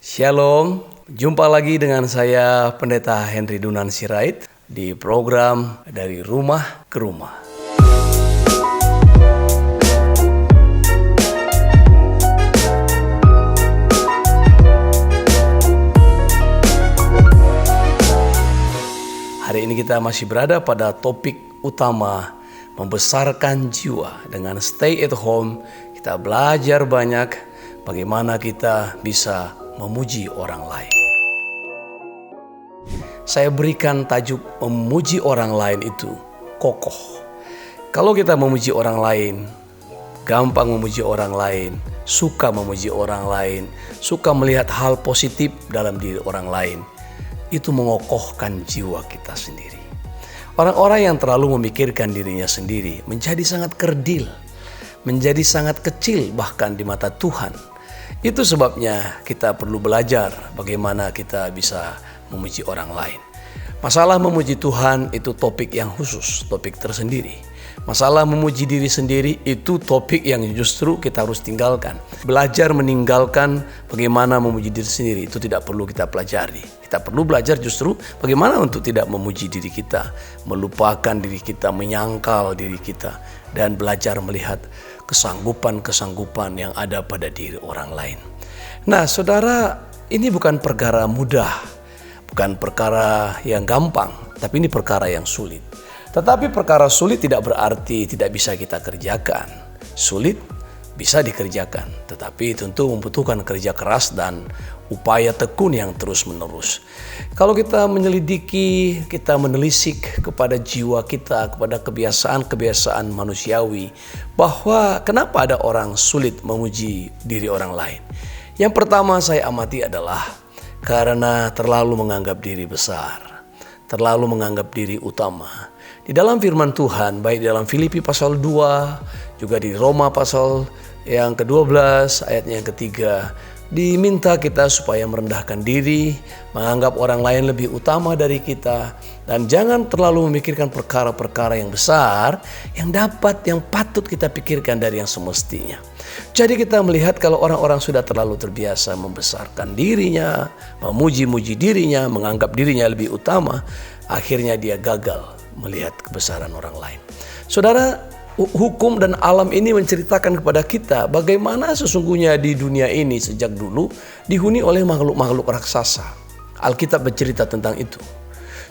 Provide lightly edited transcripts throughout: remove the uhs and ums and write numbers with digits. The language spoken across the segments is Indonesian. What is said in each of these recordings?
Shalom, jumpa lagi dengan saya Pendeta Henry Dunan Sirait di program Dari Rumah ke Rumah. Hari ini kita masih berada pada topik utama membesarkan jiwa. Dengan stay at home, kita belajar banyak bagaimana kita bisa memuji orang lain. Saya berikan tajuk memuji orang lain itu kokoh. Kalau kita memuji orang lain, gampang memuji orang lain, suka memuji orang lain, suka melihat hal positif dalam diri orang lain, itu mengokohkan jiwa kita sendiri. Orang-orang yang terlalu memikirkan dirinya sendiri menjadi sangat kerdil, menjadi sangat kecil bahkan di mata Tuhan. Itu sebabnya kita perlu belajar bagaimana kita bisa memuji orang lain. Masalah memuji Tuhan itu topik yang khusus, topik tersendiri. Masalah memuji diri sendiri itu topik yang justru kita harus tinggalkan. Belajar meninggalkan bagaimana memuji diri sendiri itu tidak perlu kita pelajari. Kita perlu belajar justru bagaimana untuk tidak memuji diri kita, melupakan diri kita, menyangkal diri kita, dan belajar melihat kesanggupan-kesanggupan yang ada pada diri orang lain. Nah, saudara, ini bukan perkara mudah, bukan perkara yang gampang, tapi ini perkara yang sulit. Tetapi perkara sulit tidak berarti tidak bisa kita kerjakan. Sulit bisa dikerjakan, tetapi tentu membutuhkan kerja keras dan upaya tekun yang terus-menerus. Kalau kita menyelidiki, kita menelisik kepada jiwa kita, kepada kebiasaan-kebiasaan manusiawi, bahwa kenapa ada orang sulit memuji diri orang lain. Yang pertama saya amati adalah karena terlalu menganggap diri besar, terlalu menganggap diri utama. Di dalam firman Tuhan, baik di dalam Filipi pasal 2, juga di Roma pasal yang ke-12, ayatnya yang ketiga, diminta kita supaya merendahkan diri, menganggap orang lain lebih utama dari kita, dan jangan terlalu memikirkan perkara-perkara yang besar yang patut kita pikirkan dari yang semestinya. Jadi kita melihat kalau orang-orang sudah terlalu terbiasa membesarkan dirinya, memuji-muji dirinya, menganggap dirinya lebih utama, akhirnya dia gagal melihat kebesaran orang lain. Saudara, hukum dan alam ini menceritakan kepada kita bagaimana sesungguhnya di dunia ini sejak dulu dihuni oleh makhluk-makhluk raksasa. Alkitab bercerita tentang itu.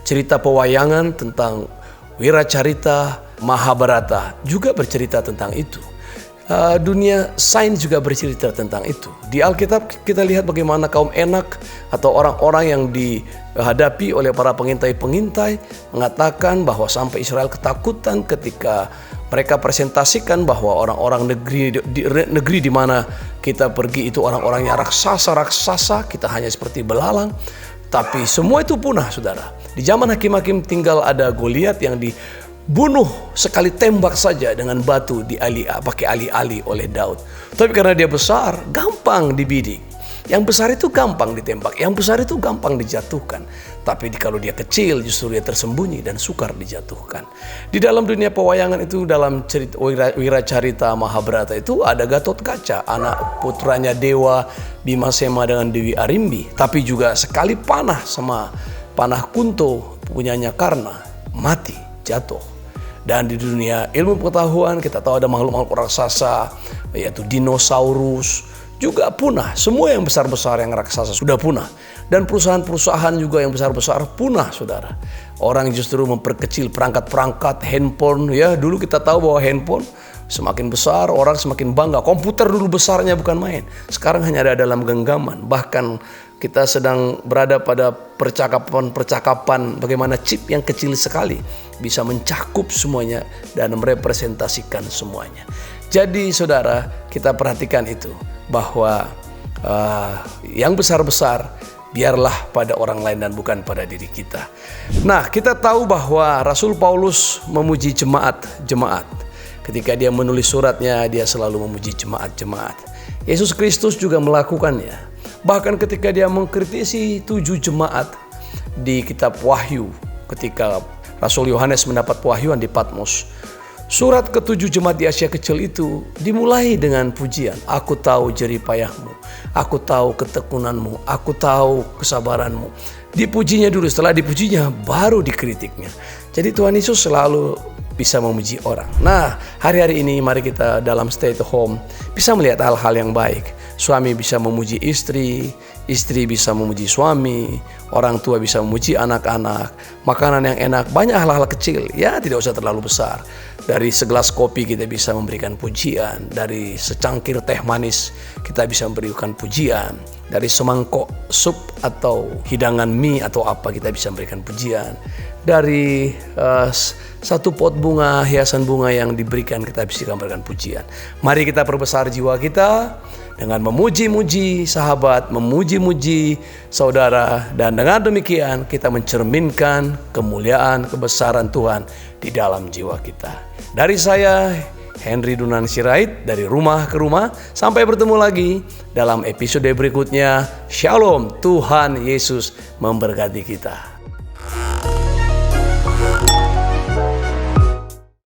Cerita pewayangan tentang Wiracarita, Mahabharata juga bercerita tentang itu. Dunia sains juga bercerita tentang itu. Di Alkitab kita lihat bagaimana kaum Enak atau orang-orang yang dihadapi oleh para pengintai-pengintai mengatakan bahwa sampai Israel ketakutan ketika mereka presentasikan bahwa orang-orang negeri di mana kita pergi itu orang-orangnya raksasa, kita hanya seperti belalang. Tapi semua itu punah, saudara. Di zaman hakim-hakim tinggal ada Goliat yang dibunuh sekali tembak saja dengan batu pakai ali-ali oleh Daud. Tapi karena dia besar, gampang dibidik. Yang besar itu gampang ditembak, yang besar itu gampang dijatuhkan. Tapi kalau dia kecil justru dia tersembunyi dan sukar dijatuhkan. Di dalam dunia pewayangan itu, dalam cerita Wiracarita Mahabharata itu ada Gatotkaca, anak putranya Dewa Bimasema dengan Dewi Arimbi. Tapi juga sekali panah sama panah Kunto punyanya Karna, mati, jatuh. Dan di dunia ilmu pengetahuan kita tahu ada makhluk-makhluk raksasa, yaitu dinosaurus, juga punah. Semua yang besar-besar yang raksasa sudah punah. Dan perusahaan-perusahaan juga yang besar-besar punah, saudara. Orang justru memperkecil perangkat-perangkat handphone. Ya, dulu kita tahu bahwa handphone semakin besar, orang semakin bangga. Komputer dulu besarnya bukan main. Sekarang hanya ada dalam genggaman. Bahkan kita sedang berada pada percakapan bagaimana chip yang kecil sekali bisa mencakup semuanya dan merepresentasikan semuanya. Jadi saudara, kita perhatikan itu bahwa yang besar-besar biarlah pada orang lain dan bukan pada diri kita. Nah, kita tahu bahwa Rasul Paulus memuji jemaat-jemaat. Ketika dia menulis suratnya, dia selalu memuji jemaat-jemaat. Yesus Kristus juga melakukannya. Bahkan ketika dia mengkritisi 7 jemaat di kitab Wahyu, ketika Rasul Yohanes mendapat pewahyuan di Patmos, Surat ke-7 jemaat di Asia Kecil itu dimulai dengan pujian. Aku tahu jerih payahmu, aku tahu ketekunanmu, aku tahu kesabaranmu. Dipujinya dulu, setelah dipujinya baru dikritiknya. Jadi Tuhan Yesus selalu bisa memuji orang. Nah, hari-hari ini mari kita dalam stay at home bisa melihat hal-hal yang baik. Suami bisa memuji istri, istri bisa memuji suami, orang tua bisa memuji anak-anak, makanan yang enak, banyak hal-hal kecil, ya tidak usah terlalu besar. Dari segelas kopi kita bisa memberikan pujian, dari secangkir teh manis kita bisa memberikan pujian, dari semangkok sup atau hidangan mie atau apa kita bisa memberikan pujian, dari satu pot bunga, hiasan bunga yang diberikan kita bisa memberikan pujian. Mari kita perbesar jiwa kita dengan memuji-muji sahabat, memuji-muji saudara, dan dengan demikian kita mencerminkan kemuliaan, kebesaran Tuhan di dalam jiwa kita. Dari saya, Henry Dunan Sirait, dari rumah ke rumah. Sampai bertemu lagi dalam episode berikutnya. Shalom, Tuhan Yesus memberkati kita.